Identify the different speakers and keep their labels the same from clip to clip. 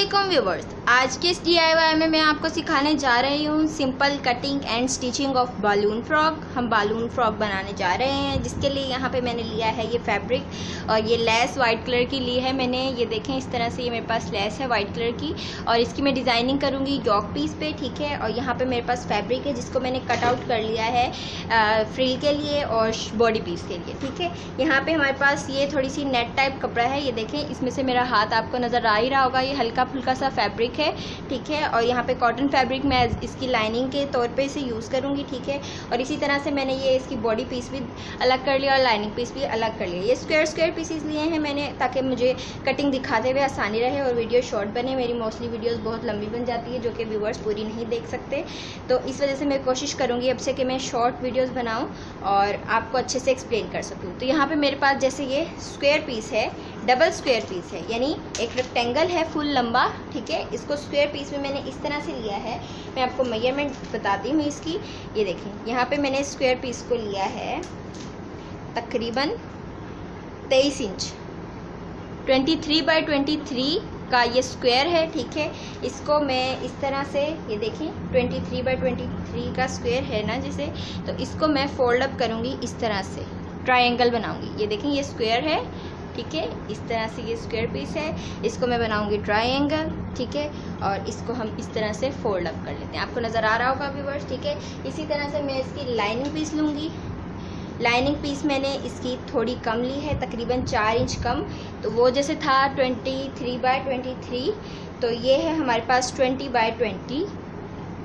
Speaker 1: अस्सलामुअलैकुम व्यूवर्स, आज के इस DIY में मैं आपको सिखाने जा रही हूँ simple cutting and stitching of balloon frock. हम बालून फ्रॉक बनाने जा रहे हैं, जिसके लिए यहाँ पे मैंने लिया है ये फैब्रिक और ये लेस वाइट कलर की ली है मैंने। ये देखें, इस तरह से ये मेरे पास लेस है वाइट कलर की और इसकी मैं डिज़ाइनिंग करूँगी योक पीस पे, ठीक है। और यहाँ पर मेरे पास फैब्रिक है जिसको मैंने कट आउट कर लिया है फ्रिल के लिए और बॉडी पीस के लिए, ठीक है। यहाँ पर हमारे पास ये थोड़ी सी नेट टाइप कपड़ा है, ये देखें, इसमें से मेरा हाथ आपको नज़र आ ही रहा होगा। ये हल्का फुल्का सा फैब्रिक है, ठीक है। और यहाँ पे कॉटन फैब्रिक मैं इसकी लाइनिंग के तौर पे इसे यूज़ करूँगी, ठीक है। और इसी तरह से मैंने ये इसकी बॉडी पीस भी अलग कर लिया और लाइनिंग पीस भी अलग कर लिया। ये स्क्वायर पीसेस लिए हैं मैंने ताकि मुझे कटिंग दिखाते हुए आसानी रहे और वीडियो शॉर्ट बने। मेरी मोस्टली वीडियोज़ बहुत लंबी बन जाती है जो कि व्यूवर्स पूरी नहीं देख सकते, तो इस वजह से मैं कोशिश करूँगी अब से कि मैं शॉर्ट वीडियोज़ बनाऊँ और आपको अच्छे से एक्सप्लेन कर सकूँ। तो यहाँ पर मेरे पास जैसे ये स्क्वायर पीस है, डबल स्क्वायर पीस है, यानी एक रेक्टेंगल है फुल लंबा, ठीक है। इसको स्क्वायर पीस में मैंने इस तरह से लिया है। मैं आपको मेजरमेंट बताती हूँ इसकी। ये देखें, यहाँ पे मैंने स्क्वायर पीस को लिया है तकरीबन 23 इंच, 23 बाय 23 का ये स्क्वायर है, ठीक है। इसको मैं इस तरह से, ये देखें 23 बाय 23 का स्क्वायर है ना जिसे, तो इसको मैं फोल्ड अप करूँगी इस तरह से, ट्रायंगल बनाऊँगी। ये देखें, ये स्क्वायर है, ठीक है। इस तरह से ये स्क्वायर पीस है, इसको मैं बनाऊंगी ट्रायंगल, ठीक है। और इसको हम इस तरह से फोल्ड अप कर लेते हैं। आपको नज़र आ रहा होगा व्यूअर्स, ठीक है। इसी तरह से मैं इसकी लाइनिंग पीस लूँगी। लाइनिंग पीस मैंने इसकी थोड़ी कम ली है, तकरीबन 4 इंच कम। तो वो जैसे था 23 बाय 23, तो ये है हमारे पास 20 बाय 20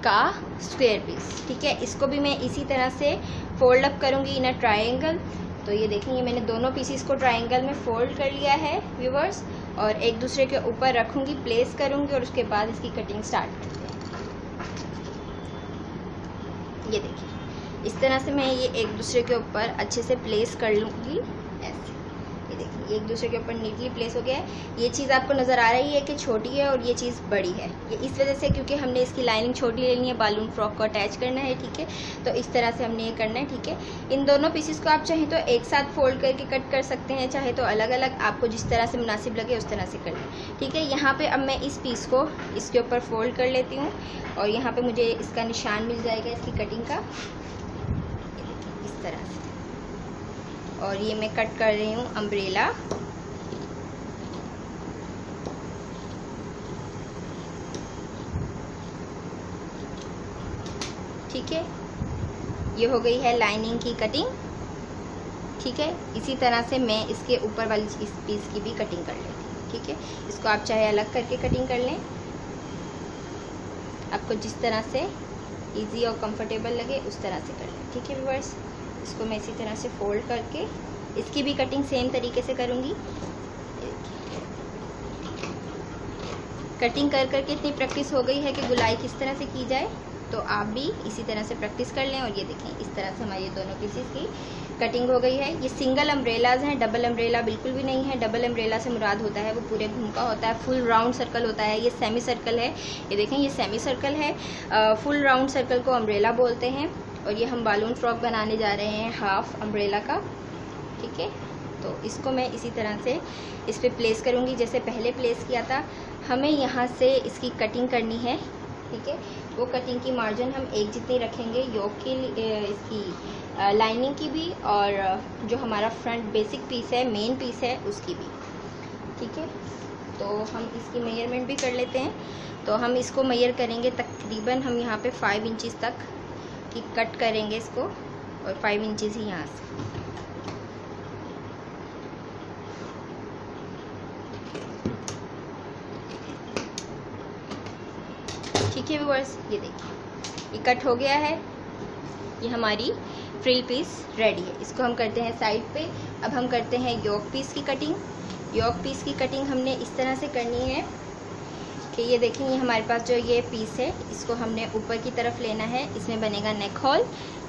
Speaker 1: का स्क्वायर पीस, ठीक है। इसको भी मैं इसी तरह से फोल्ड अप करूँगी इन अ ट्रायंगल। तो ये देखेंगे, मैंने दोनों पीसीस को ट्रायंगल में फोल्ड कर लिया है व्यूवर्स, और एक दूसरे के ऊपर रखूँगी, प्लेस करूँगी और उसके बाद इसकी कटिंग स्टार्ट करते हैं। ये देखिए, इस तरह से मैं ये एक दूसरे के ऊपर अच्छे से प्लेस कर लूँगी, ऐसे। ये देखिए, एक दूसरे के ऊपर नीटली प्लेस हो गया है। ये चीज़ आपको नज़र आ रही है कि छोटी है और ये चीज़ बड़ी है, ये इस वजह से क्योंकि हमने इसकी लाइनिंग छोटी लेनी है, बालून फ्रॉक को अटैच करना है, ठीक है। तो इस तरह से हमने ये करना है, ठीक है। इन दोनों पीसेस को आप चाहें तो एक साथ फोल्ड करके कट कर सकते हैं, चाहे तो अलग अलग, आपको जिस तरह से मुनासिब लगे उस तरह से कर लें, ठीक है। यहाँ पर अब मैं इस पीस को इसके ऊपर फोल्ड कर लेती हूँ और यहाँ पर मुझे इसका निशान मिल जाएगा इसकी कटिंग का, इस तरह से। और ये मैं कट कर रही हूँ अम्ब्रेला, ठीक है। ये हो गई है लाइनिंग की कटिंग, ठीक है। इसी तरह से मैं इसके ऊपर वाली इस पीस की भी कटिंग कर लेती हूँ, ठीक है। इसको आप चाहे अलग करके कटिंग कर लें, आपको जिस तरह से इजी और कंफर्टेबल लगे उस तरह से कर लें, ठीक है व्यूअर्स। इसको मैं इसी तरह से फोल्ड करके इसकी भी कटिंग सेम तरीके से करूँगी। कटिंग कर करके इतनी प्रैक्टिस हो गई है कि गुलाई किस तरह से की जाए, तो आप भी इसी तरह से प्रैक्टिस कर लें। और ये देखें, इस तरह से हमारी दोनों पीसेस की कटिंग हो गई है। ये सिंगल अम्ब्रेलाज हैं, डबल अम्ब्रेला बिल्कुल भी नहीं है। डबल अम्ब्रेला से मुराद होता है वो पूरे घूम का होता है, फुल राउंड सर्कल होता है। ये सेमी सर्कल है, ये देखें, ये सेमी सर्कल है। फुल राउंड सर्कल को अम्ब्रेला बोलते हैं। और ये हम बालून फ्रॉक बनाने जा रहे हैं हाफ अम्ब्रेला का, ठीक है। तो इसको मैं इसी तरह से इस पर प्लेस करूँगी जैसे पहले प्लेस किया था। हमें यहाँ से इसकी कटिंग करनी है, ठीक है। वो कटिंग की मार्जिन हम एक जितनी रखेंगे योक की, इसकी लाइनिंग की भी, और जो हमारा फ्रंट बेसिक पीस है, मेन पीस है, उसकी भी, ठीक है। तो हम इसकी मेजरमेंट भी कर लेते हैं। तो हम इसको मेजर करेंगे, तकरीबन हम यहाँ पे 5 इंचज़ तक की कट करेंगे इसको, और 5 इंचज़ ही यहाँ से, ठीक है व्यूअर्स। ये देखिए, ये कट हो गया है। ये हमारी फ्रिल पीस रेडी है। इसको हम करते हैं साइड पे। अब हम करते हैं योक पीस की कटिंग। योक पीस की कटिंग हमने इस तरह से करनी है कि ये देखें, ये हमारे पास जो ये पीस है, इसको हमने ऊपर की तरफ लेना है। इसमें बनेगा नेक होल,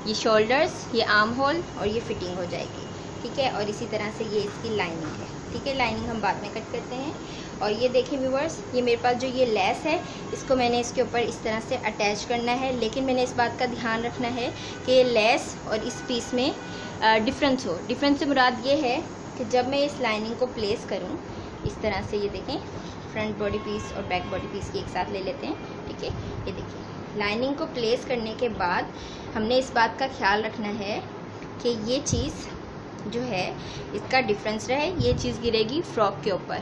Speaker 1: ये शोल्डर्स, ये आर्म होल, और ये फिटिंग हो जाएगी, ठीक है। और इसी तरह से ये इसकी लाइनिंग है, ठीक है। लाइनिंग हम बाद में कट करते हैं। और ये देखें व्यूअर्स, ये मेरे पास जो ये लेस है, इसको मैंने इसके ऊपर इस तरह से अटैच करना है। लेकिन मैंने इस बात का ध्यान रखना है कि ये लेस और इस पीस में डिफरेंस हो। डिफरेंस से मुराद ये है कि जब मैं इस लाइनिंग को प्लेस करूँ इस तरह से, ये देखें, फ्रंट बॉडी पीस और बैक बॉडी पीस की एक साथ ले लेते हैं। ठीक है, ये देखिए लाइनिंग को प्लेस करने के बाद हमने इस बात का ख्याल रखना है कि ये चीज़ जो है इसका डिफरेंस रहे। ये चीज़ गिरेगी फ्रॉक के ऊपर,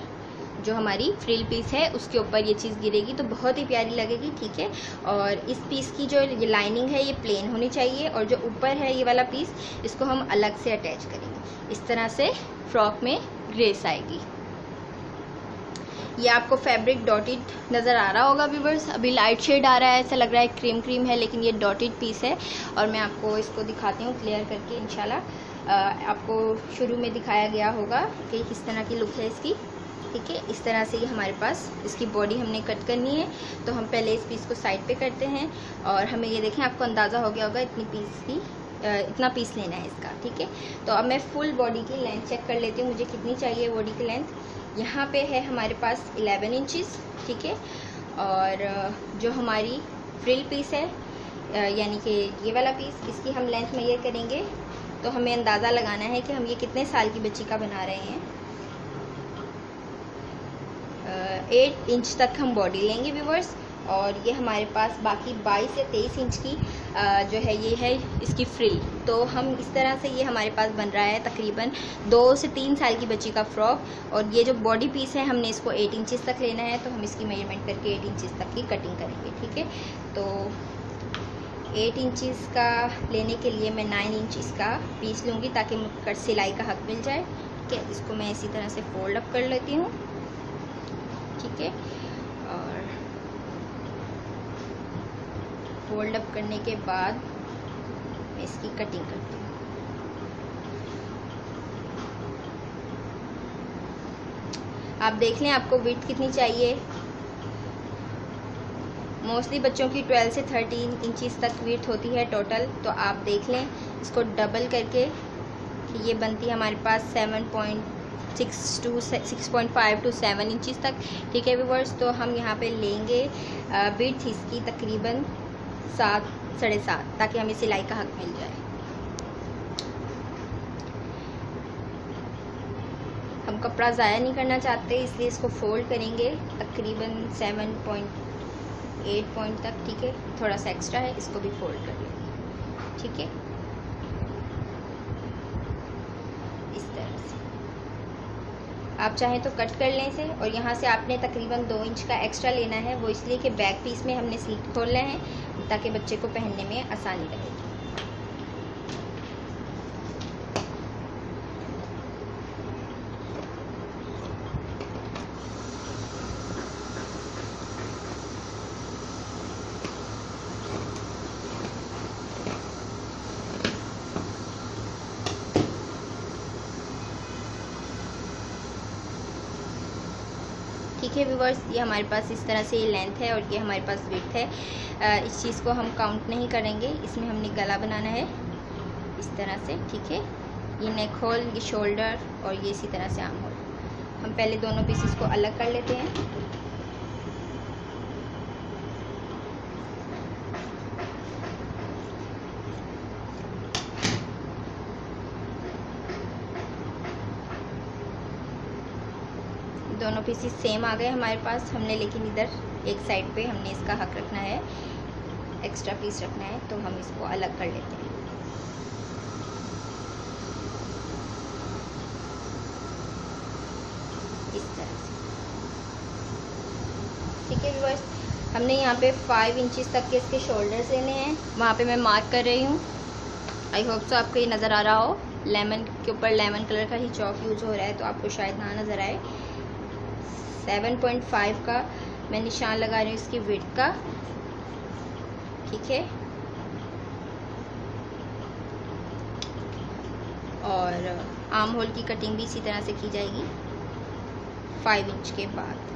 Speaker 1: जो हमारी फ्रिल पीस है उसके ऊपर ये चीज़ गिरेगी तो बहुत ही प्यारी लगेगी। ठीक है, और इस पीस की जो लाइनिंग है ये प्लेन होनी चाहिए और जो ऊपर है ये वाला पीस इसको हम अलग से अटैच करेंगे। इस तरह से फ्रॉक में ग्रेस आएगी। ये आपको फैब्रिक डॉटेड नज़र आ रहा होगा व्यूअर्स, अभी लाइट शेड आ रहा है, ऐसा लग रहा है क्रीम क्रीम है, लेकिन ये डॉटेड पीस है। और मैं आपको इसको दिखाती हूँ क्लियर करके इंशाल्लाह। आपको शुरू में दिखाया गया होगा कि किस तरह की लुक है इसकी। ठीक है, इस तरह से ये हमारे पास इसकी बॉडी हमने कट करनी है, तो हम पहले इस पीस को साइड पे करते हैं और हमें ये देखें आपको अंदाज़ा हो गया होगा इतना पीस लेना है इसका। ठीक है, तो अब मैं फुल बॉडी की लेंथ चेक कर लेती हूँ मुझे कितनी चाहिए बॉडी की लेंथ। यहाँ पे है हमारे पास 11 इंचज़। ठीक है, और जो हमारी फ्रिल पीस है यानी कि ये वाला पीस, इसकी हम लेंथ मेजर करेंगे तो हमें अंदाज़ा लगाना है कि हम ये कितने साल की बच्ची का बना रहे हैं। 8 इंच तक हम बॉडी लेंगे व्यूअर्स, और ये हमारे पास बाकी 22 या 23 इंच की जो है ये है इसकी फ्रिल। तो हम इस तरह से ये हमारे पास बन रहा है तकरीबन 2 से 3 साल की बच्ची का फ्रॉक। और ये जो बॉडी पीस है हमने इसको 8 इंचज़ तक लेना है, तो हम इसकी मेजरमेंट करके 8 इंचज़ तक की कटिंग करेंगे। ठीक है, तो 8 इंचज़ का लेने के लिए मैं 9 इंचज़ का पीस लूँगी ताकि मुझे सिलाई का हक मिल जाए। ठीक है, इसको मैं इसी तरह से फोल्ड अप कर लेती हूँ। ठीक है, और फोल्ड अप करने के बाद मैं इसकी कटिंग करती हूँ। आप देख लें आपको विड्थ कितनी चाहिए। मोस्टली बच्चों की 12 से 13 इंचज़ तक विड्थ होती है टोटल, तो आप देख लें इसको डबल करके कि ये बनती है हमारे पास 6.5 to 7 इंचज़ तक। ठीक है व्यूअर्स, तो हम यहाँ पे लेंगे विड्थ इसकी तकरीबन 7 साढ़े 7 ताकि हमें सिलाई का हक मिल जाए। हम कपड़ा ज़ाया नहीं करना चाहते, इसलिए इसको फोल्ड करेंगे तकरीबन 7.8 पॉइंट तक। ठीक है, थोड़ा सा एक्स्ट्रा है, इसको भी फोल्ड कर लेंगे। ठीक है, इस तरह से आप चाहें तो कट कर लें इसे। और यहाँ से आपने तकरीबन 2 इंच का एक्स्ट्रा लेना है, वो इसलिए कि बैक पीस में हमने स्लिट खोलना है ताकि बच्चे को पहनने में आसानी रहेगी। ठीक है व्यूवर्स, ये हमारे पास इस तरह से ये लेंथ है और ये हमारे पास विड्थ है। इस चीज़ को हम काउंट नहीं करेंगे, इसमें हमने गला बनाना है इस तरह से। ठीक है, ये नेक होल, ये शोल्डर और ये इसी तरह से आर्म होल। हम पहले दोनों पीसेस को अलग कर लेते हैं। दोनों पीसेस सेम आ गए हमारे पास हमने, लेकिन इधर एक साइड पे हमने इसका हक रखना है, एक्स्ट्रा पीस रखना है, तो हम इसको अलग कर लेते हैं। इस तरह से। ठीक है व्यूअर्स, हमने यहाँ पे 5 इंचज़ तक के इसके शोल्डर्स लेने हैं, वहाँ पे मैं मार्क कर रही हूँ। आई होप सो आपको ये नज़र आ रहा हो। लेमन के ऊपर लेमन कलर का ही चॉक यूज हो रहा है, तो आपको शायद ना नज़र आए। 7.5 का मैं निशान लगा रही हूँ इसकी विड्थ का। ठीक है, और आर्म होल की कटिंग भी इसी तरह से की जाएगी 5 इंच के बाद।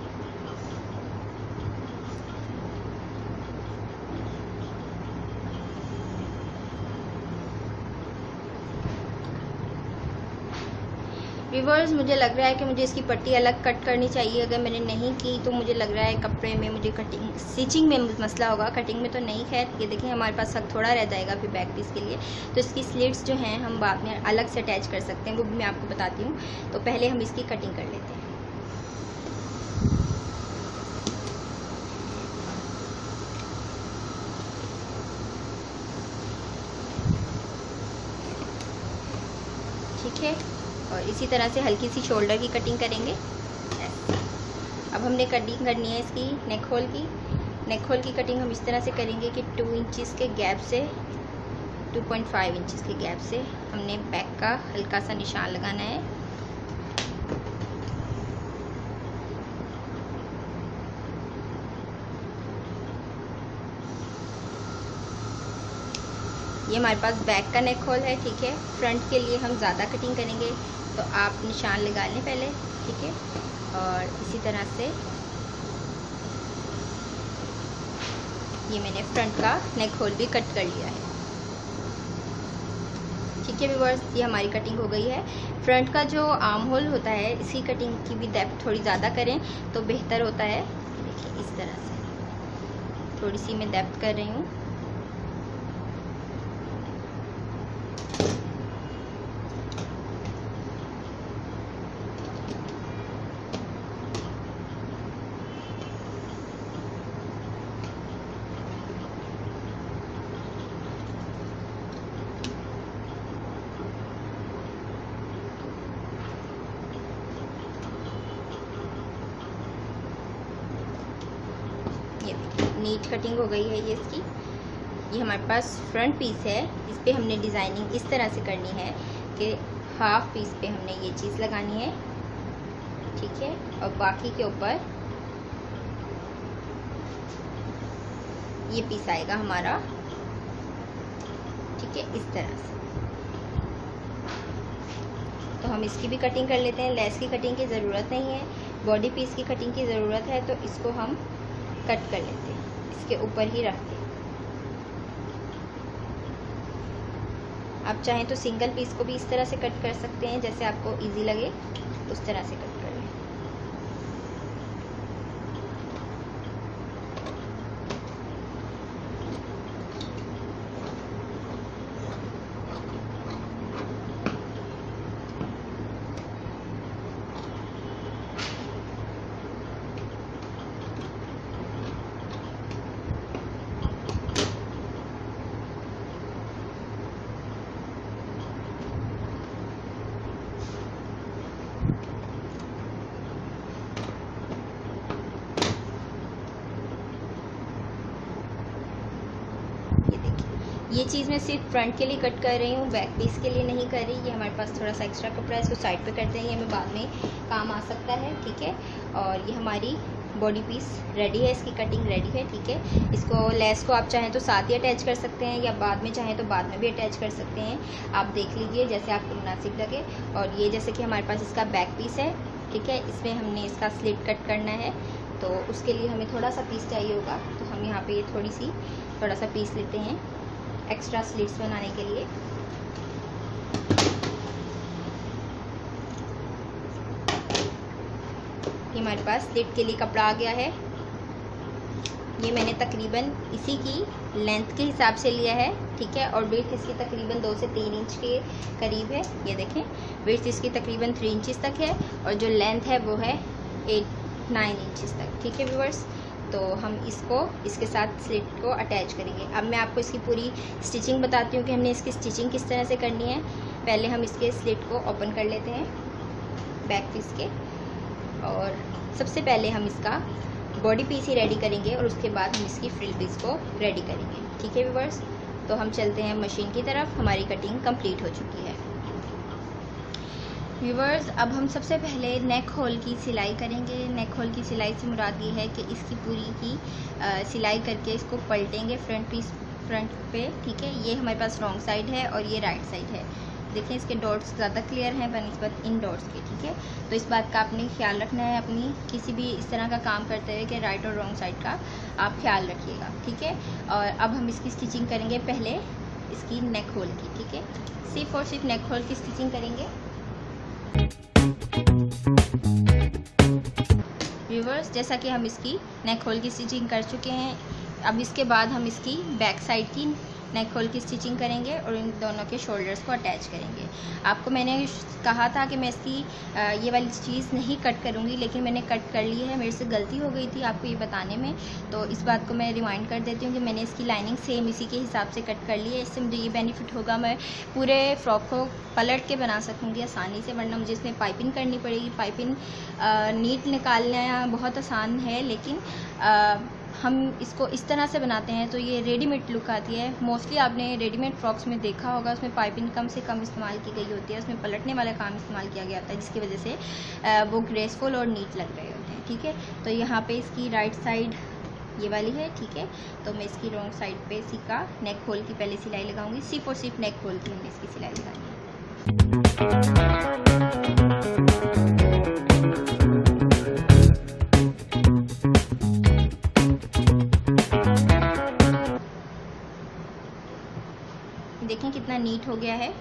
Speaker 1: व्यूअर्स, मुझे लग रहा है कि मुझे इसकी पट्टी अलग कट करनी चाहिए। अगर मैंने नहीं की तो मुझे लग रहा है कपड़े में मुझे कटिंग स्टिचिंग में मसला होगा, कटिंग में तो नहीं। खैर ये देखिए हमारे पास हक थोड़ा रह जाएगा फिर बैक पीस के लिए, तो इसकी स्लिट्स जो हैं हम बाद में अलग से अटैच कर सकते हैं, वो भी मैं आपको बताती हूँ। तो पहले हम इसकी कटिंग कर लेते हैं। ठीक है। और इसी तरह से हल्की सी शोल्डर की कटिंग करेंगे। अब हमने कटिंग करनी है इसकी नेक होल की। नेक होल की कटिंग हम इस तरह से करेंगे कि 2 इंचज़ के गैप से 2.5 इंचज़ के गैप से हमने बैक का हल्का सा निशान लगाना है। ये हमारे पास बैक का नेक होल है, ठीक है। फ्रंट के लिए हम ज़्यादा कटिंग करेंगे तो आप निशान लगा लें पहले, ठीक है। और इसी तरह से ये मैंने फ्रंट का नेक होल भी कट कर लिया है, ठीक है व्यूअर्स। ये हमारी कटिंग हो गई है। फ्रंट का जो आर्म होल होता है इसकी कटिंग की भी डेप्थ थोड़ी ज़्यादा करें तो बेहतर होता है। देखिए इस तरह से थोड़ी सी मैं डेप्थ कर रही हूँ। ये नीट कटिंग हो गई है ये इसकी। ये हमारे पास फ्रंट पीस है, इस पे हमने डिज़ाइनिंग इस तरह से करनी है कि हाफ पीस पे हमने ये चीज़ लगानी है, ठीक है। और बाकी के ऊपर ये पीस आएगा हमारा, ठीक है, इस तरह से। तो हम इसकी भी कटिंग कर लेते हैं। लेस की कटिंग की ज़रूरत नहीं है, बॉडी पीस की कटिंग की ज़रूरत है, तो इसको हम कट कर लेते हैं इसके ऊपर ही रख के। आप चाहें तो सिंगल पीस को भी इस तरह से कट कर सकते हैं, जैसे आपको इजी लगे उस तरह से कट कर लें। ये चीज़ मैं सिर्फ फ्रंट के लिए कट कर रही हूँ, बैक पीस के लिए नहीं कर रही। ये हमारे पास थोड़ा सा एक्स्ट्रा कपड़ा है, इसको साइड पे करते हैं, ये हमें बाद में काम आ सकता है, ठीक है। और ये हमारी बॉडी पीस रेडी है, इसकी कटिंग रेडी है, ठीक है। इसको लेस को आप चाहें तो साथ ही अटैच कर सकते हैं, या बाद में चाहें तो बाद में भी अटैच कर सकते हैं। आप देख लीजिए जैसे आपको मुनासिब लगे। और ये जैसे कि हमारे पास इसका बैक पीस है, ठीक है, इसमें हमने इसका स्लिट कट करना है, तो उसके लिए हमें थोड़ा सा पीस चाहिए होगा। तो हम यहाँ पे थोड़ा सा पीस लेते हैं एक्स्ट्रा स्लिट्स बनाने के लिए। ये हमारे पास स्लिट के लिए कपड़ा आ गया है। ये मैंने तकरीबन इसी की लेंथ के हिसाब से लिया है, ठीक है। और विड्थ इसकी तकरीबन 2 से 3 इंच के करीब है। ये देखें, विड्थ इसकी तकरीबन 3 इंचज़ तक है और जो लेंथ है वो है 8-9 इंचज़ तक, ठीक है व्यूअर्स। तो हम इसको इसके साथ स्लिट को अटैच करेंगे। अब मैं आपको इसकी पूरी स्टिचिंग बताती हूँ कि हमने इसकी स्टिचिंग किस तरह से करनी है। पहले हम इसके स्लिट को ओपन कर लेते हैं बैक पीस के, और सबसे पहले हम इसका बॉडी पीस ही रेडी करेंगे और उसके बाद हम इसकी फ्रिल पीस को रेडी करेंगे, ठीक है व्यूअर्स। तो हम चलते हैं मशीन की तरफ। हमारी कटिंग कंप्लीट हो चुकी है व्यूवर्स। अब हम सबसे पहले नेक होल की सिलाई करेंगे। नेक होल की सिलाई से मुराद ये है कि इसकी पूरी की सिलाई करके इसको पलटेंगे फ्रंट पे, ठीक है। ये हमारे पास रॉन्ग साइड है और ये राइट साइड है। देखें इसके डॉट्स ज़्यादा क्लियर हैं बनिस्बत इन डॉट्स के, ठीक है। तो इस बात का आपने ख्याल रखना है, अपनी किसी भी इस तरह का काम करते हुए कि राइट और रॉन्ग साइड का आप ख्याल रखिएगा, ठीक है। और अब हम इसकी स्टिचिंग करेंगे पहले इसकी नेक होल की, ठीक है। सिर्फ और सिर्फ नेक होल की स्टिचिंग करेंगे व्यूवर्स। जैसा कि हम इसकी नेक होल की स्टिचिंग कर चुके हैं, अब इसके बाद हम इसकी बैक साइड की नेक होल की स्टिचिंग करेंगे और इन दोनों के शोल्डर्स को अटैच करेंगे। आपको मैंने कहा था कि मैं इसकी ये वाली चीज़ नहीं कट करूँगी, लेकिन मैंने कट कर ली है। मेरे से गलती हो गई थी आपको ये बताने में, तो इस बात को मैं रिमाइंड कर देती हूँ कि मैंने इसकी लाइनिंग सेम इसी के हिसाब से कट कर ली है। इससे मुझे ये बेनिफिट होगा, मैं पूरे फ्रॉक को पलट के बना सकूँगी आसानी से, वरना मुझे इसमें पाइपिंग करनी पड़ेगी। पाइपिंग नीट निकालना बहुत आसान है, लेकिन हम इसको इस तरह से बनाते हैं तो ये रेडीमेड लुक आती है। मोस्टली आपने रेडीमेड फ्रॉक्स में देखा होगा, उसमें पाइपिंग कम से कम इस्तेमाल की गई होती है, उसमें पलटने वाला काम इस्तेमाल किया गया होता है, जिसकी वजह से वो ग्रेसफुल और नीट लग रहे होते हैं। ठीक है, तो यहाँ पे इसकी राइट साइड ये वाली है। ठीक है, तो मैं इसकी रॉन्ग साइड पे इसी का नेक होल की पहले सिलाई लगाऊंगी। सिर्फ और सिर्फ नेक होल की हमने इसकी सिलाई लगानी है। देखें कितना नीट हो गया है।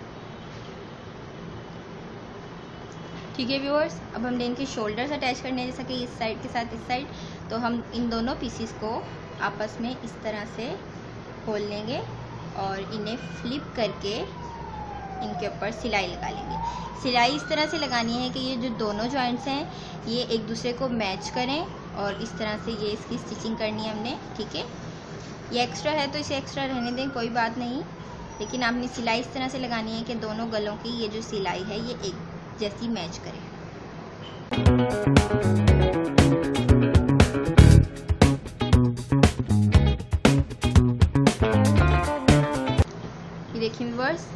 Speaker 1: ठीक है व्यूअर्स, अब हमने इनके शोल्डर्स अटैच करने हैं, जैसा कि इस साइड के साथ इस साइड। तो हम इन दोनों पीसीस को आपस में इस तरह से खोल लेंगे और इन्हें फ्लिप करके इनके ऊपर सिलाई लगा लेंगे। सिलाई इस तरह से लगानी है कि ये जो दोनों जॉइंट्स हैं ये एक दूसरे को मैच करें, और इस तरह से ये इसकी स्टिचिंग करनी है हमने। ठीक है, ये एक्स्ट्रा है तो इसे एक्स्ट्रा रहने दें, कोई बात नहीं, लेकिन आपने सिलाई इस तरह से लगानी है कि दोनों गलों की ये जो सिलाई है ये एक जैसी मैच करे। ये देखिए व्यूअर्स,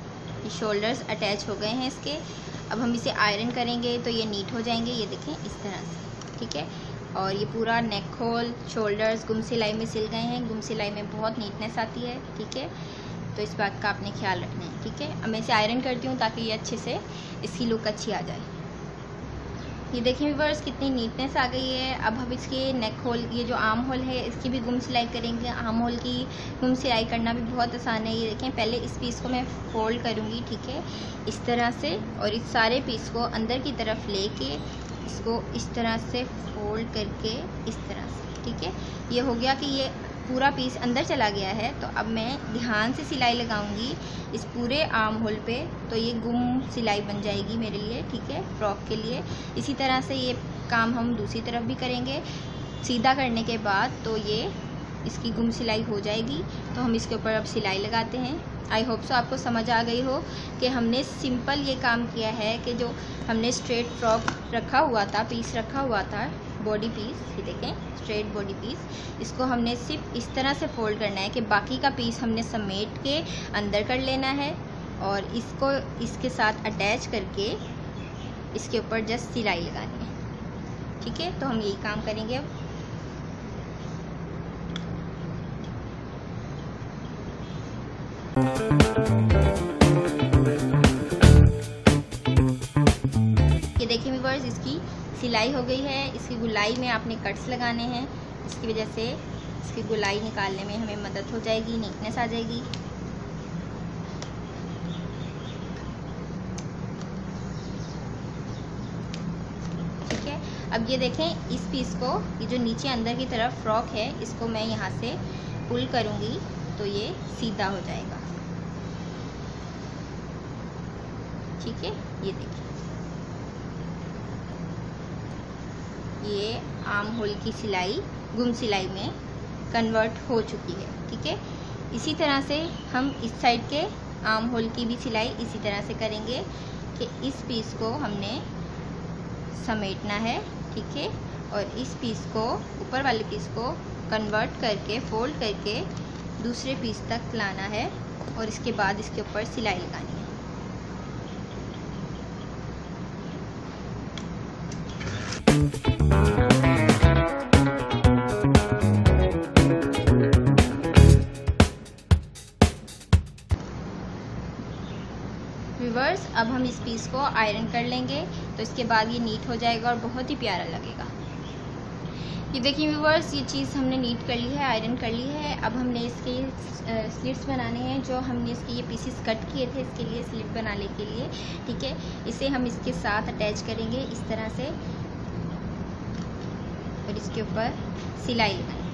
Speaker 1: ये शोल्डर्स अटैच हो गए हैं इसके। अब हम इसे आयरन करेंगे तो ये नीट हो जाएंगे, ये देखें इस तरह से। ठीक है, और ये पूरा नेक होल शोल्डर्स गुम सिलाई में सिल गए हैं। गुम सिलाई में बहुत नीटनेस आती है। ठीक है, तो इस बात का आपने ख्याल रखना है। ठीक है, अब मैं इसे आयरन करती हूँ ताकि ये अच्छे से इसकी लुक अच्छी आ जाए। ये देखिए व्यूअर्स कितनी नीटनेस आ गई है। अब हम इसके नेक होल, ये जो आर्म होल है इसकी भी गुम सिलाई करेंगे। आर्म होल की गुम सिलाई करना भी बहुत आसान है। ये देखें, पहले इस पीस को मैं फोल्ड करूँगी। ठीक है, इस तरह से, और इस सारे पीस को अंदर की तरफ लेके इसको इस तरह से फोल्ड करके इस तरह से। ठीक है, ये हो गया कि ये पूरा पीस अंदर चला गया है। तो अब मैं ध्यान से सिलाई लगाऊंगी इस पूरे आर्म होल पे, तो ये गुम सिलाई बन जाएगी मेरे लिए। ठीक है, फ्रॉक के लिए। इसी तरह से ये काम हम दूसरी तरफ भी करेंगे। सीधा करने के बाद तो ये इसकी गुम सिलाई हो जाएगी। तो हम इसके ऊपर अब सिलाई लगाते हैं। आई होप सो आपको समझ आ गई हो कि हमने सिंपल ये काम किया है कि जो हमने स्ट्रेट फ्रॉक रखा हुआ था, पीस रखा हुआ था, बॉडी पीस, ये देखें स्ट्रेट बॉडी पीस, इसको हमने सिर्फ इस तरह से फोल्ड करना है कि बाकी का पीस हमने समेट के अंदर कर लेना है, और इसको इसके साथ अटैच करके इसके ऊपर जस्ट सिलाई लगानी है। ठीक है, तो हम यही काम करेंगे अब। ये देखिए व्यूअर्स, इसकी सिलाई हो गई है। इसकी गुलाई में आपने कट्स लगाने हैं, इसकी वजह से इसकी गुलाई निकालने में हमें मदद हो जाएगी, नीटनेस आ जाएगी। ठीक है, अब ये देखें इस पीस को, ये जो नीचे अंदर की तरफ फ्रॉक है, इसको मैं यहाँ से पुल करूँगी तो ये सीधा हो जाएगा। ठीक है, ये देखिए ये आर्म होल की सिलाई गुम सिलाई में कन्वर्ट हो चुकी है। ठीक है, इसी तरह से हम इस साइड के आर्म होल की भी सिलाई इसी तरह से करेंगे कि इस पीस को हमने समेटना है। ठीक है, और इस पीस को, ऊपर वाले पीस को कन्वर्ट करके फोल्ड करके दूसरे पीस तक लाना है, और इसके बाद इसके ऊपर सिलाई लगानी है। व्यूअर्स, अब हम इस पीस को आयरन कर लेंगे, तो इसके बाद ये नीट हो जाएगा और बहुत ही प्यारा लगेगा। ये देखिए व्यूअर्स, ये चीज़ हमने नीट कर ली है, आयरन कर ली है। अब हमने इसके स्लिट्स बनाने हैं, जो हमने इसके ये पीसेस कट किए थे इसके लिए, स्लिट बनाने के लिए। ठीक है, इसे हम इसके साथ अटैच करेंगे इस तरह से, और इसके ऊपर सिलाई लगाएंगे।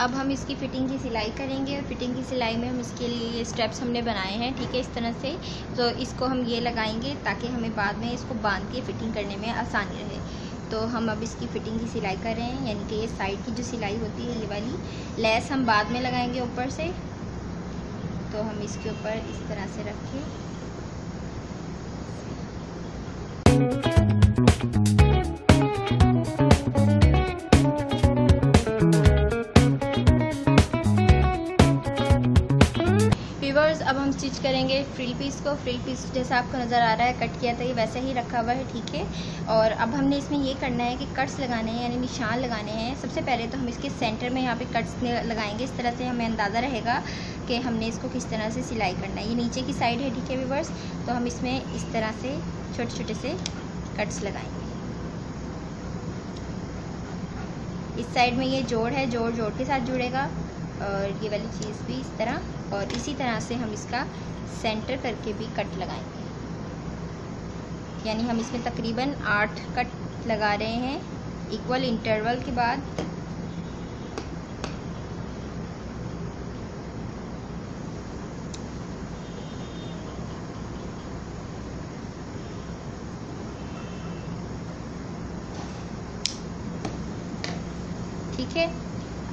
Speaker 1: अब हम इसकी फ़िटिंग की सिलाई करेंगे और फिटिंग की सिलाई में हम इसके लिए स्टेप्स हमने बनाए हैं, ठीक है, इस तरह से। तो इसको हम ये लगाएंगे ताकि हमें बाद में इसको बांध के फ़िटिंग करने में आसानी रहे। तो हम अब इसकी फ़िटिंग की सिलाई कर रहे हैं, यानी कि ये साइड की जो सिलाई होती है, ये वाली लेस हम बाद में लगाएंगे ऊपर से। तो हम इसके ऊपर इस तरह से रख के व्यूअर्स, अब हम स्टिच करेंगे फ्रिल पीस को। फ्रिल पीस जैसा आपको नज़र आ रहा है, कट किया था ये वैसे ही रखा हुआ है, ठीक है। और अब हमने इसमें ये करना है कि कट्स लगाने हैं, यानी निशान लगाने हैं। सबसे पहले तो हम इसके सेंटर में यहाँ पे कट्स लगाएंगे, इस तरह से हमें अंदाज़ा रहेगा कि हमने इसको किस तरह से सिलाई करना है। ये नीचे की साइड है, ठीक है व्यूअर्स। तो हम इसमें इस तरह से छोटे छोटे से कट्स लगाएंगे। इस साइड में ये जोड़ है, जोड़ जोड़ के साथ जुड़ेगा, और ये वाली चीज़ भी इस तरह, और इसी तरह से हम इसका सेंटर करके भी कट लगाएंगे। यानी हम इसमें तकरीबन 8 कट लगा रहे हैं इक्वल इंटरवल के बाद। ठीक है,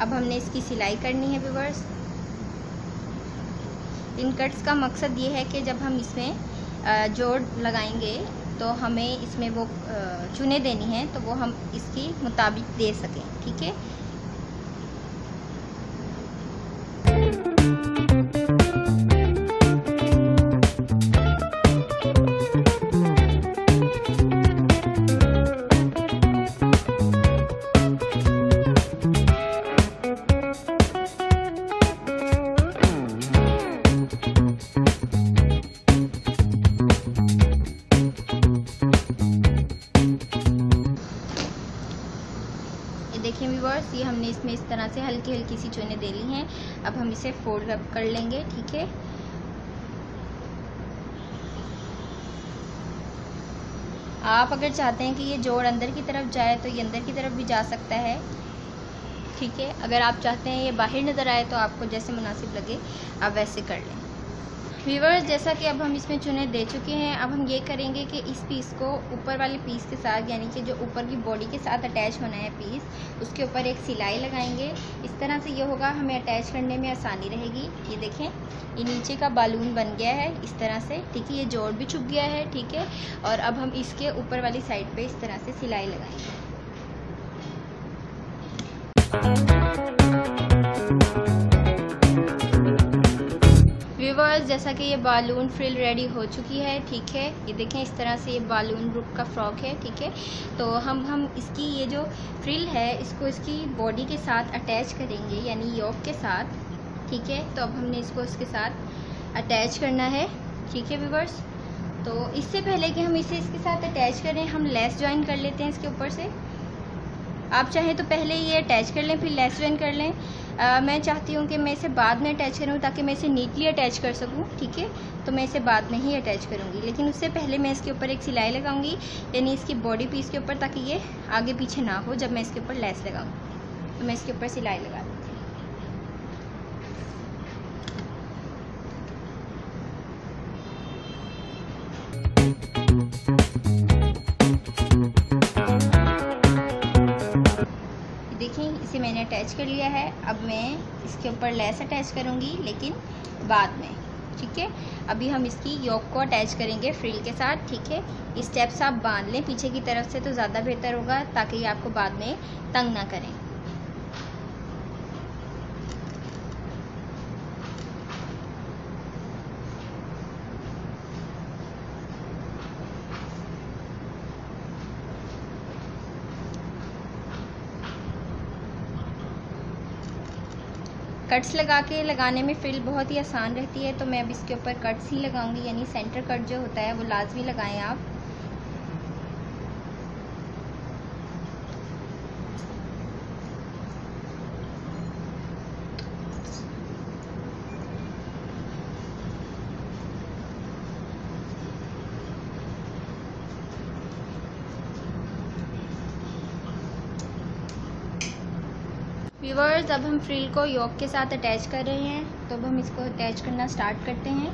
Speaker 1: अब हमने इसकी सिलाई करनी है व्यूअर्स। इन कट्स का मकसद ये है कि जब हम इसमें जोड़ लगाएंगे तो हमें इसमें वो चुने देनी है, तो वो हम इसकी मुताबिक दे सकें, ठीक है। देखिए व्यूअर्स, ये हमने इसमें इस तरह से हल्की हल्की सी चुने दे ली हैं। अब हम इसे फोल्ड अप कर लेंगे, ठीक है। आप अगर चाहते हैं कि ये जोड़ अंदर की तरफ जाए तो ये अंदर की तरफ भी जा सकता है, ठीक है। अगर आप चाहते हैं ये बाहर नज़र आए तो आपको जैसे मुनासिब लगे आप वैसे कर लें। व्यूअर्स, जैसा कि अब हम इसमें चुने दे चुके हैं, अब हम ये करेंगे कि इस पीस को ऊपर वाले पीस के साथ, यानी कि जो ऊपर की बॉडी के साथ अटैच होना है पीस, उसके ऊपर एक सिलाई लगाएंगे। इस तरह से ये होगा, हमें अटैच करने में आसानी रहेगी। ये देखें, ये नीचे का बालून बन गया है इस तरह से, ठीक है। ये जोड़ भी छुप गया है, ठीक है। और अब हम इसके ऊपर वाली साइड पे इस तरह से सिलाई लगाएंगे। व्यूअर्स, जैसा कि ये बालून फ्रिल रेडी हो चुकी है, ठीक है। ये देखें, इस तरह से ये बालून रुक का फ्रॉक है, ठीक है। तो हम इसकी ये जो फ्रिल है इसको इसकी बॉडी के साथ अटैच करेंगे, यानी योक के साथ, ठीक है। तो अब हमने इसको इसके साथ अटैच करना है, ठीक है व्यूअर्स। तो इससे पहले कि हम इसे इसके साथ अटैच करें, हम लेस ज्वाइन कर लेते हैं इसके ऊपर से। आप चाहें तो पहले ये अटैच कर लें, फिर लेस ज्वाइन कर लें। मैं चाहती हूँ कि मैं इसे बाद में अटैच करूँ ताकि मैं इसे नीटली अटैच कर सकूँ, ठीक है। तो मैं इसे बाद में ही अटैच करूँगी, लेकिन उससे पहले मैं इसके ऊपर एक सिलाई लगाऊंगी, यानी इसकी बॉडी पीस के ऊपर, ताकि ये आगे पीछे ना हो जब मैं इसके ऊपर लेस लगाऊंगी। तो मैं इसके ऊपर सिलाई लगा दूँगी। देखिए, इसे मैंने अटैच कर लिया है। अब मैं इसके ऊपर लेस अटैच करूँगी, लेकिन बाद में, ठीक है। अभी हम इसकी योक को अटैच करेंगे फ्रिल के साथ, ठीक है। स्टेप्स आप बांध लें पीछे की तरफ से तो ज़्यादा बेहतर होगा, ताकि ये आपको बाद में तंग ना करें। कट्स लगाने में फ्रिल बहुत ही आसान रहती है, तो मैं अब इसके ऊपर कट्स ही लगाऊंगी, यानी सेंटर कट जो होता है वो लाजमी लगाएं आप। व्यूअर्स, अब हम फ्रिल को योक के साथ अटैच कर रहे हैं, तो अब हम इसको अटैच करना स्टार्ट करते हैं।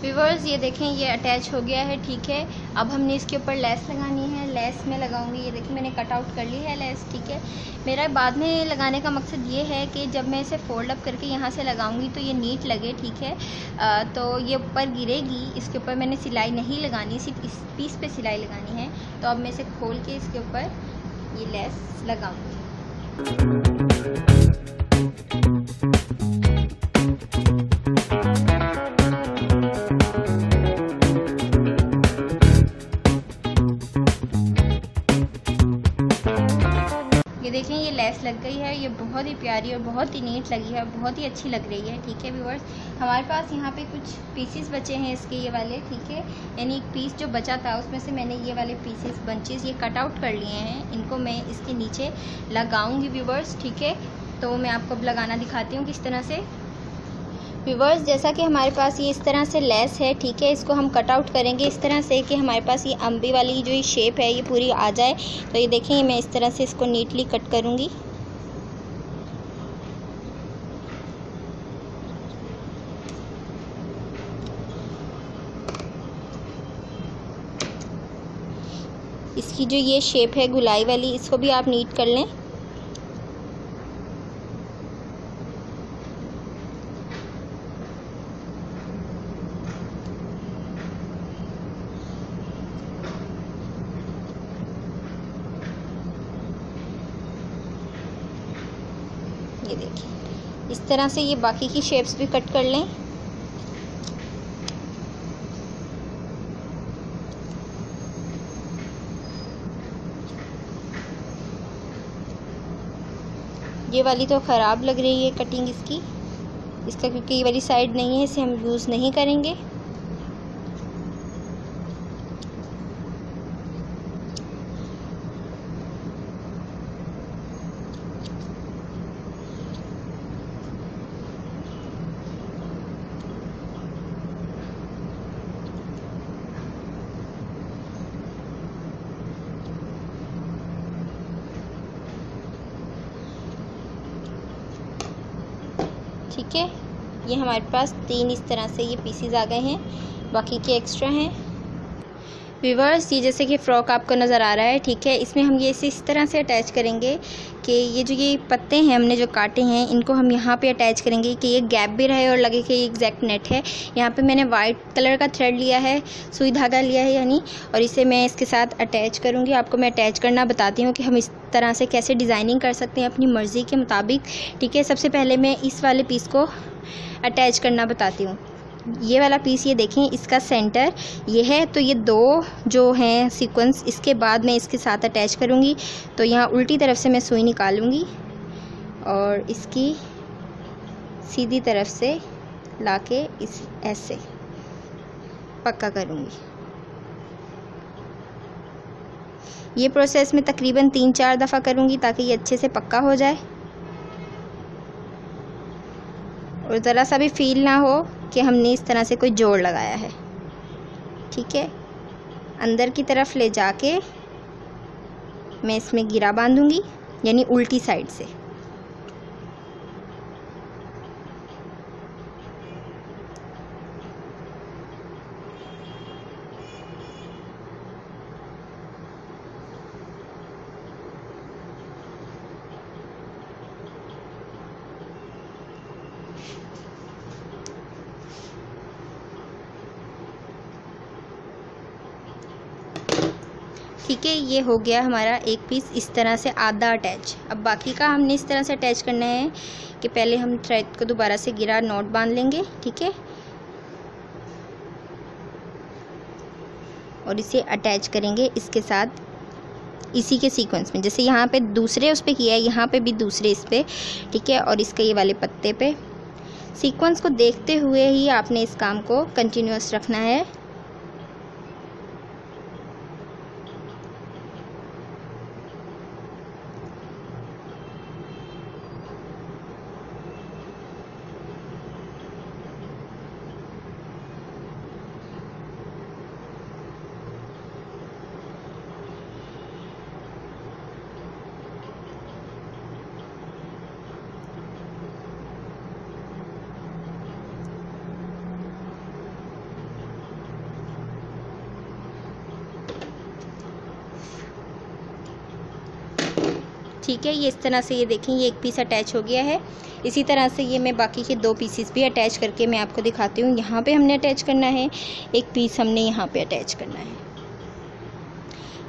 Speaker 1: व्यूअर्स, ये देखें ये अटैच हो गया है, ठीक है। अब हमने इसके ऊपर लेस लगानी है। लेस में लगाऊंगी, ये देखिए मैंने कट आउट कर ली है लेस, ठीक है। मेरा बाद में लगाने का मकसद ये है कि जब मैं इसे फोल्ड अप करके यहाँ से लगाऊंगी तो ये नीट लगे, ठीक है। तो ये ऊपर गिरेगी, इसके ऊपर मैंने सिलाई नहीं लगानी, सिर्फ इस पीस पे सिलाई लगानी है। तो अब मैं इसे खोल के इसके ऊपर ये लेस लगाऊंगी। देखें ये लेस लग गई है, ये बहुत ही प्यारी और बहुत ही नीट लगी है, बहुत ही अच्छी लग रही है, ठीक है व्यूअर्स। हमारे पास यहाँ पे कुछ पीसेस बचे हैं इसके, ये वाले, ठीक है। यानी एक पीस जो बचा था उसमें से मैंने ये वाले पीसेस बंचेस ये कट आउट कर लिए हैं। इनको मैं इसके नीचे लगाऊंगी व्यूअर्स, ठीक है। तो मैं आपको अब लगाना दिखाती हूँ किस तरह से। व्यूअर्स, जैसा कि हमारे पास ये इस तरह से लेस है, ठीक है, इसको हम कट आउट करेंगे इस तरह से कि हमारे पास ये अम्बी वाली जो ये शेप है ये पूरी आ जाए। तो ये देखें, मैं इस तरह से इसको नीटली कट करूँगी। इसकी जो ये शेप है गुलाई वाली, इसको भी आप नीट कर लें। ये देखिए, इस तरह से ये बाकी की शेप्स भी कट कर लें। ये वाली तो ख़राब लग रही है कटिंग इसका क्योंकि ये वाली साइड नहीं है, इसे हम यूज़ नहीं करेंगे। ठीक है, ये हमारे पास 3 इस तरह से ये पीसीज आ गए हैं, बाकी के एक्स्ट्रा हैं। व्यूअर्स, ये जैसे कि फ़्रॉक आपको नज़र आ रहा है, ठीक है। इसमें हम ये इस तरह से अटैच करेंगे कि ये जो ये पत्ते हैं हमने जो काटे हैं इनको हम यहाँ पे अटैच करेंगे कि ये गैप भी रहे और लगे कि ये एग्जैक्ट नेट है। यहाँ पे मैंने वाइट कलर का थ्रेड लिया है, सुई धागा लिया है यानी, और इसे मैं इसके साथ अटैच करूँगी। आपको मैं अटैच करना बताती हूँ कि हम इस तरह से कैसे डिज़ाइनिंग कर सकते हैं अपनी मर्ज़ी के मुताबिक, ठीक है। सबसे पहले मैं इस वाले पीस को अटैच करना बताती हूँ। ये वाला पीस ये देखें, इसका सेंटर ये है, तो ये 2 जो हैं सीक्वेंस इसके बाद मैं इसके साथ अटैच करूँगी। तो यहाँ उल्टी तरफ से मैं सुई निकालूँगी और इसकी सीधी तरफ से लाके इस ऐसे पक्का करूँगी। ये प्रोसेस मैं तकरीबन 3-4 दफ़ा करूँगी ताकि ये अच्छे से पक्का हो जाए और ज़रा सा भी फील ना हो कि हमने इस तरह से कोई जोड़ लगाया है, ठीक है। अंदर की तरफ ले जाके मैं इसमें गिरा बांधूंगी, यानी उल्टी साइड से। ठीक है, ये हो गया हमारा एक पीस इस तरह से आधा अटैच। अब बाकी का हमने इस तरह से अटैच करना है कि पहले हम थ्रेड को दोबारा से गिरा नॉट बांध लेंगे, ठीक है, और इसे अटैच करेंगे इसके साथ इसी के सीक्वेंस में। जैसे यहाँ पे दूसरे उस पे किया है, यहाँ पे भी दूसरे इस पे, ठीक है, और इसके ये वाले पत्ते पे सीक्वेंस को देखते हुए ही आपने इस काम को कंटिन्यूअस रखना है। ठीक है। ये इस तरह से, ये देखें, ये एक पीस अटैच हो गया है। इसी तरह से ये मैं बाकी के 2 पीसेस भी अटैच करके मैं आपको दिखाती हूँ। यहाँ पे हमने अटैच करना है, एक पीस हमने यहाँ पे अटैच करना है।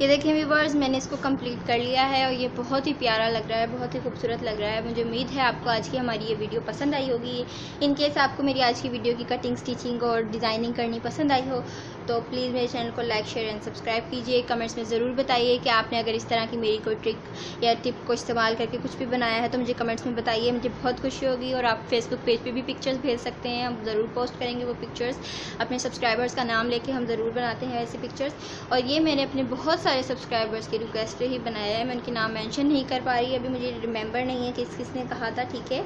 Speaker 1: ये देखें व्यूअर्स, मैंने इसको कंप्लीट कर लिया है और ये बहुत ही प्यारा लग रहा है, बहुत ही खूबसूरत लग रहा है। मुझे उम्मीद है आपको आज की हमारी ये वीडियो पसंद आई होगी। इन केस आपको मेरी आज की वीडियो की कटिंग, स्टिचिंग और डिज़ाइनिंग करनी पसंद आई हो तो प्लीज़ मेरे चैनल को लाइक, शेयर एंड सब्सक्राइब कीजिए। कमेंट्स में ज़रूर बताइए कि आपने अगर इस तरह की मेरी कोई ट्रिक या टिप को इस्तेमाल करके कुछ भी बनाया है तो मुझे कमेंट्स में बताइए, मुझे बहुत खुशी होगी। और आप फेसबुक पेज पे भी पिक्चर्स भेज सकते हैं, हम ज़रूर पोस्ट करेंगे वो पिक्चर्स। अपने सब्सक्राइबर्स का नाम लेके हम ज़रूर बनाते हैं ऐसे पिक्चर्स। और ये मैंने अपने बहुत सारे सब्सक्राइबर्स की रिक्वेस्ट से ही बनाया है, मैं उनके नाम मेंशन नहीं कर पा रही, अभी मुझे रिमेंबर नहीं है कि किसने कहा था, ठीक है।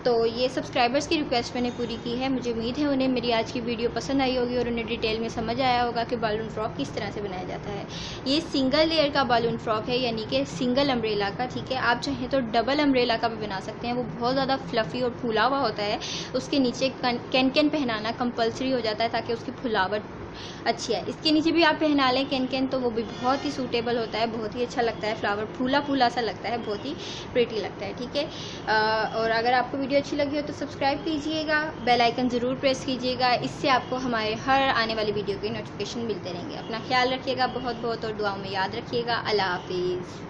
Speaker 1: तो ये सब्सक्राइबर्स की रिक्वेस्ट मैंने पूरी की है। मुझे उम्मीद है उन्हें मेरी आज की वीडियो पसंद आई होगी और उन्हें डिटेल में समझ आया होगा कि बालून फ्रॉक किस तरह से बनाया जाता है। ये सिंगल लेयर का बालून फ्रॉक है, यानी कि सिंगल अम्ब्रेला का, ठीक है। आप चाहें तो डबल अम्ब्रेला का भी बना सकते हैं, वो बहुत ज़्यादा फ्लफ़ी और फूला हुआ होता है। उसके नीचे कैन पहनाना कंपलसरी हो जाता है ताकि उसकी फुलावट अच्छी है। इसके नीचे भी आप पहना लें कैन तो वो भी बहुत ही सूटेबल होता है, बहुत ही अच्छा लगता है, फ्लावर फूला फूला सा लगता है, बहुत ही प्रिटी लगता है, ठीक है। और अगर आपको वीडियो अच्छी लगी हो तो सब्सक्राइब कीजिएगा, बेल आइकन ज़रूर प्रेस कीजिएगा, इससे आपको हमारे हर आने वाली वीडियो के नोटिफिकेशन मिलते रहेंगे। अपना ख्याल रखिएगा बहुत बहुत और दुआओं में याद रखिएगा। अल्लाह हाफिज़।